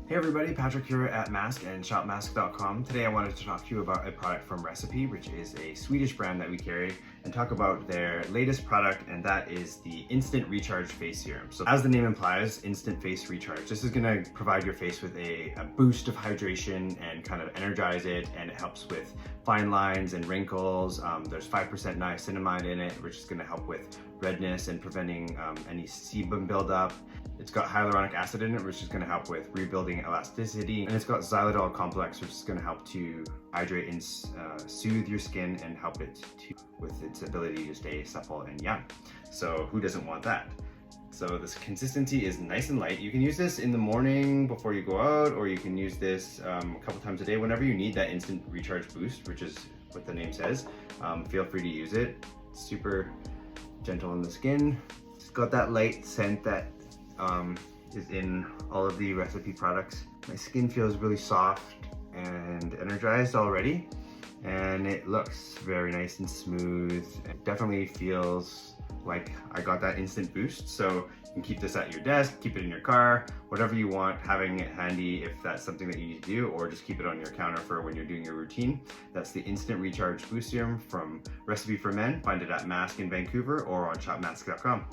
Hey everybody, Patrick here at MASC and shopmask.com. Today I wanted to talk to you about a product from Recipe, which is a Swedish brand that we carry, and talk about their latest product, and that is the Instant Recharge Face Serum. So as the name implies, Instant Face Recharge. This is gonna provide your face with a boost of hydration and kind of energize it, and it helps with fine lines and wrinkles. There's 5% niacinamide in it, which is gonna help with redness and preventing any sebum buildup. It's got hyaluronic acid in it, which is going to help with rebuilding elasticity. And it's got xylitol complex, which is going to help to hydrate and soothe your skin and help it with its ability to stay supple and young. So who doesn't want that? So this consistency is nice and light. You can use this in the morning before you go out, or you can use this a couple times a day whenever you need that instant recharge boost, which is what the name says. Feel free to use it. It's super gentle on the skin. It's got that light scent that is in all of the Recipe products. My skin feels really soft and energized already, and it looks very nice and smooth. It definitely feels like I got that instant boost. So you can keep this at your desk, keep it in your car, whatever you want, having it handy if that's something that you need to do, or just keep it on your counter for when you're doing your routine. That's the Instant Recharge Boost Serum from Recipe for Men. Find it at MASC in Vancouver or on shopmask.com.